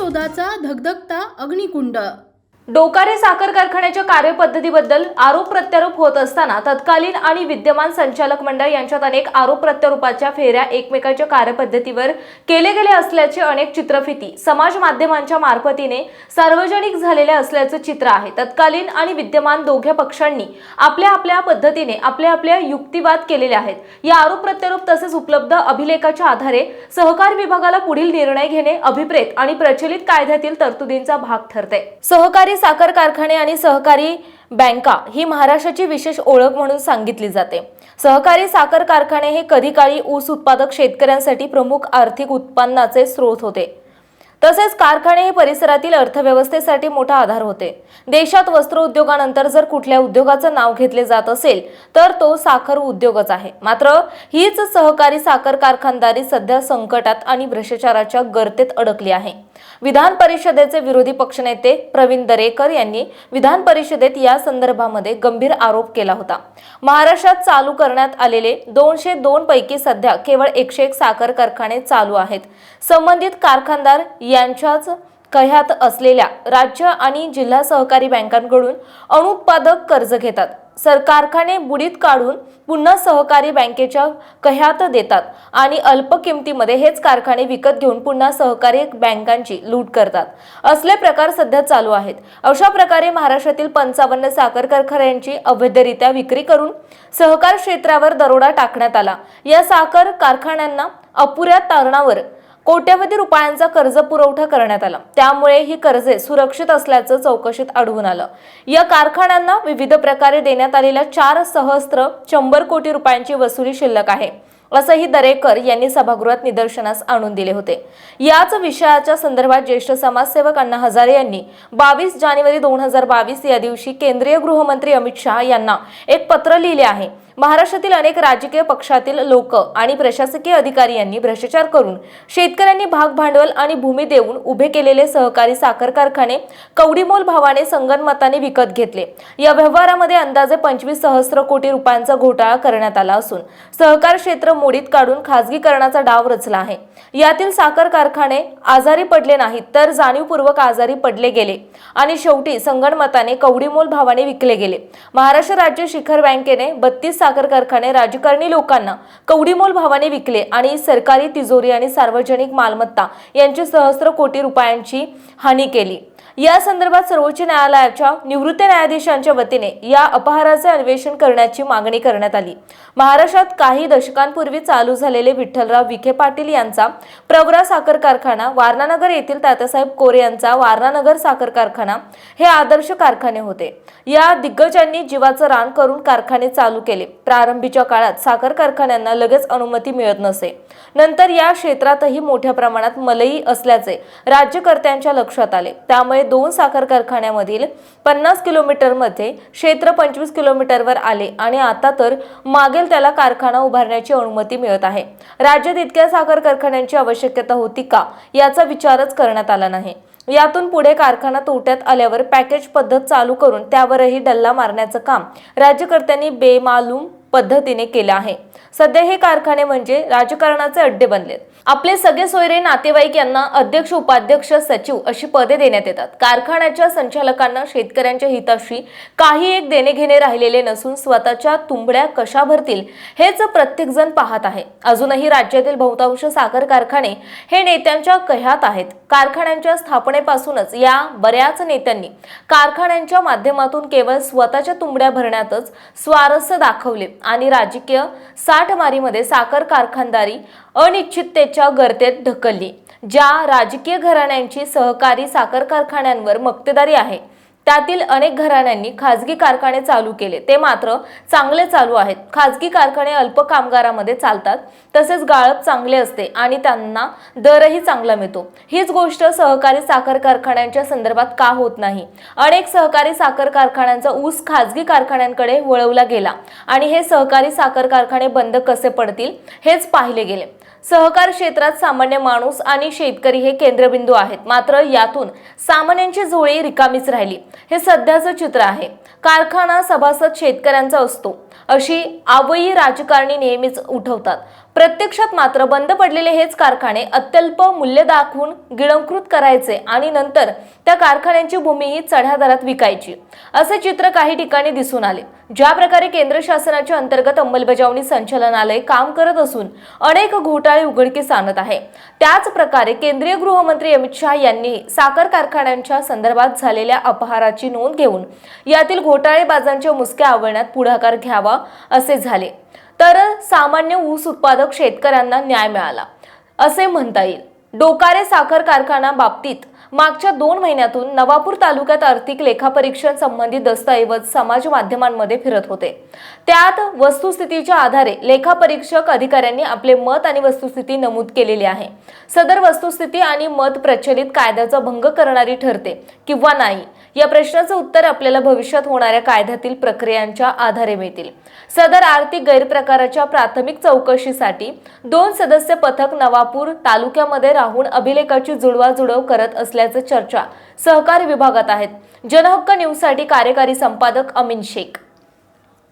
शोधाचा धगधगता अग्निकुंड। डोकारे साखर कारखान्याच्या कार्यपद्धतीबद्दल आरोप प्रत्यारोप होत असताना तत्कालीन आणि विद्यमान संचालक मंडळ यांच्यात अनेक आरोप प्रत्यारोपाच्या फेऱ्या एकमेकांच्या कार्यपद्धतीवर केले गेले असल्याचे अनेक चित्रफिती समाज माध्यमांच्या मार्फतीने सार्वजनिक झालेल्या असल्याचे चित्र आहे। तत्कालीन आणि विद्यमान दोघ्या पक्षांनी आपल्या आपल्या पद्धतीने आपल्या युक्तिवाद केलेले आहेत। या आरोप प्रत्यारोप तसेच उपलब्ध अभिलेखाच्या आधारे सहकार विभागाला पुढील निर्णय घेणे अभिप्रेत आणि प्रचलित कायद्यातील तरतुदींचा भाग ठरते। सहकारी साखर कारखाने आणि सहकारी बँका ही महाराष्ट्राची विशेष ओळख म्हणून सांगितली जाते। सहकारी साखर कारखाने हे कधी काळी ऊस उत्पादक शेतकऱ्यांसाठी प्रमुख आर्थिक उत्पन्नाचे स्रोत होते। तसेच कारखाने हे परिसरातील अर्थव्यवस्थेसाठी मोठा आधार होते। देशात वस्त्र उद्योगानंतर जर कुठल्या उद्योगाचे नाव घेतले जात असेल तर तो साखर उद्योगच आहे। मात्र हीच सहकारी साखर कारखानदारी सध्या संकटात आणि भ्रष्टाचाराच्या गर्तेत अडकली आहे। विधान परिषदेचे विरोधी पक्षनेते प्रवीण दरेकर यांनी विधान परिषदेत या संदर्भामध्ये गंभीर आरोप केला होता। महाराष्ट्रात चालू करण्यात आलेले 202 पैकी सध्या केवळ 101 साखर कारखाने चालू आहेत। संबंधित कारखानदार यांच्याच कह्यात असलेल्या राज्य आणि जिल्हा सहकारी बँकांकडून अनुत्पादक कर्ज घेतात। कारखाने बुडीत काढून पुन्हा सहकारी बँकेच्या कह्यात देतात आणि अल्प किमतीमध्ये हेच कारखाने विकत घेऊन पुन्हा सहकारी बँकांची लूट करतात। असले प्रकार सध्या चालू आहेत। अशा प्रकारे महाराष्ट्रातील 55 साखर कारखान्यांची अवैधरित्या विक्री करून सहकार क्षेत्रावर दरोडा टाकण्यात आला। या साखर कारखान्यांना अपुऱ्या तारणावर कोट्यवधी रुपयांचा कर्ज पुरवठा करण्यात आला। त्यामुळे ही कर्जे सुरक्षित असल्याचं चौकशीत आढळून आलं। या कारखान्यांना विविध प्रकारे देण्यात आलेल्या 4 सहस्त्र 100 कोटी रुपयांची वसुली शिल्लक आहे, असंही दरेकर यांनी सभागृहात निदर्शनास आणून दिले होते। याच विषयाच्या संदर्भात ज्येष्ठ समाजसेवक अण्णा हजारे यांनी 22 जानेवारी 2022 या दिवशी केंद्रीय गृहमंत्री अमित शहा यांना एक पत्र लिहिले आहे। महाराष्ट्रातील अनेक राजकीय पक्षातील लोक आणि प्रशासकीय अधिकारी यांनी भ्रष्टाचार करून शेतकऱ्यांनी भाग भांडवल आणि भूमी देऊन उभे केलेले सहकारी साखर कारखाने कवडीमोल भावाने संगनमताने विकत घेतले। या व्यवहारामध्ये अंदाजे 25 सहस्त्र कोटी रुपयांचा घोटाळा करण्यात आला असून सहकार क्षेत्र मोडीत काढून खासगीकरणाचा डाव रचला आहे। यातील साखर कारखाने आजारी पडले नाहीत तर जाणीवपूर्वक आजारी पडले गेले आणि शेवटी संगनमताने कवडीमोल भावाने विकले गेले। महाराष्ट्र राज्य शिखर बँकेने 32 साखर कारखाने राजकारणी लोकांना कवडीमोल भावाने विकले आणि सरकारी तिजोरी आणि सार्वजनिक मालमत्ता यांची सहस्त्र कोटी रुपयांची हानी केली। या संदर्भात सर्वोच्च न्यायालयाच्या निवृत्त न्यायाधीशांच्या वतीने या अपहाराचे अन्वेषण करण्याची मागणी करण्यात आली। महाराष्ट्रात काही दशकांपूर्वी चालू झालेले विठ्ठलराव विखे पाटील यांचा प्रवरा साखर कारखाना, वारणानगर येथील तात्यासाहेब कोरे यांचा वारणानगर साखर कारखाना हे आदर्श कारखाने होते। या दिग्गजांनी जीवाचं रान करून कारखाने चालू केले। प्रारंभीच्या काळात साखर कारखान्यांना लगेच अनुमती मिळत नसे। नंतर या क्षेत्रातही मोठ्या प्रमाणात मलई असल्याचे राज्यकर्त्यांच्या लक्षात आले। त्यामुळे 2 साखर कारखान्यामधील 50 किलोमीटरमध्ये क्षेत्र 25 किलोमीटरवर आले आणि आता तर मागेल त्याला कारखाना उभारण्याची अनुमती मिळत आहे। राज्यात इतक्या साखर कारखान्यांची आवश्यकता होती का याचा विचारच करण्यात आला नाही। यातून पुढे कारखाना तोट्यात आल्यावर पॅकेज पद्धत चालू करून त्यावरही डल्ला मारण्याचं काम राज्यकर्त्यांनी बेमालूम पद्धतीने केलं आहे। सध्या हे कारखाने म्हणजे राजकारणाचे अड्डे बनलेत। आपले सगळे सोयरे नातेवाईक यांना अध्यक्ष, उपाध्यक्ष, सचिव अशी पदे देण्यात येतात। कारखान्याच्या संचालकांना शेतकऱ्यांच्या हिताशी काही एक देणे घेणे राहिलेले नसून स्वतःच्या तुंबड्या कशा भरतील हेच प्रत्येक जण पाहत आहे। अजूनही राज्यातील बहुतांश साखर कारखाने हे नेत्यांच्या कह्यात आहेत। कारखान्यांच्या स्थापनेपासूनच या बऱ्याच नेत्यांनी कारखान्यांच्या माध्यमातून केवळ स्वतःच्या तुंबड्या भरण्यातच स्वारस्य दाखवले आणि राजकीय साठमारीमध्ये साखर कारखानदारी अनिश्चिततेच्या गर्तेत ढकलली। ज्या राजकीय घराण्यांची सहकारी साखर कारखान्यांवर मक्तेदारी आहे त्यातील अनेक घराण्यांनी खासगी कारखाने चालू केले, ते मात्र चांगले चालू आहेत। खासगी कारखाने अल्प कामगारामध्ये चालतात, तसेच गाळप चांगले असते आणि त्यांना दरही चांगला मिळतो। हीच गोष्ट सहकारी साखर कारखान्यांच्या संदर्भात का होत नाही? अनेक सहकारी साखर कारखान्यांचा ऊस खासगी कारखान्यांकडे वळवला गेला आणि हे सहकारी साखर कारखाने बंद कसे पडतील हेच पाहिले गेले। सहकार क्षेत्रात सामान्य माणूस आणि शेतकरी हे केंद्रबिंदू आहेत, मात्र यातून सामान्यांची झोळी रिकामीच राहिली। हे सध्याचं चित्र आहे। कारखाना सभासद शेतकऱ्यांचा असतो अशी आवई राजकारणी नेहमीच उठवतात। प्रत्यक्षात मात्र बंद पडलेले हेच कारखाने अत्यल्प मूल्य दाखवून गिळंकृत करायचे आणि नंतर त्या कारखान्यांची भूमी ही चढ्या दरात विकायची असे चित्र काही ठिकाणी दिसून आले। ज्या प्रकारे केंद्र शासनाच्या अंतर्गत अंमलबजावणी संचालनालय काम करत असून अनेक घोटाळे उघडकीस आणत आहे, त्याच प्रकारे केंद्रीय गृहमंत्री अमित शहा यांनी साखर कारखान्यांच्या संदर्भात झालेल्या अपहाराची नोंद घेऊन यातील घोटाळेबाजांच्या मुसक्या आवळण्यात पुढाकार घ्यावा असे झाले तर सामान्य ऊस उत्पादक शेतकऱ्यांना न्याय मिळाला असे म्हणता येईल। डोकारे साखर कारखाना बाबतीत मागच्या 2 महिन्यातून नवापूर तालुक्यात आर्थिक लेखापरीक्षण संबंधित दस्तऐवज समाज माध्यमांमध्ये फिरत होते। त्यात वस्तुस्थितीच्या आधारे लेखापरीक्षक अधिकाऱ्यांनी आपले मत आणि वस्तुस्थिती नमूद केलेली आहे। सदर वस्तुस्थिती आणि मत प्रचलित कायद्याचा भंग करणारी ठरते किंवा नाही या प्रश्नाचं उत्तर आपल्याला भविष्यात होणाऱ्या कायद्यातील प्रक्रियांच्या आधारे मिळतील। सदर आर्थिक गैरप्रकाराच्या प्राथमिक चौकशीसाठी 2 सदस्य पथक नवापूर तालुक्यामध्ये राहून अभिलेखाची जुळवाजुळव करत असल्याची चर्चा सहकारी विभागात आहेत। जनहक्क न्यूजसाठी कार्यकारी संपादक अमीन शेख।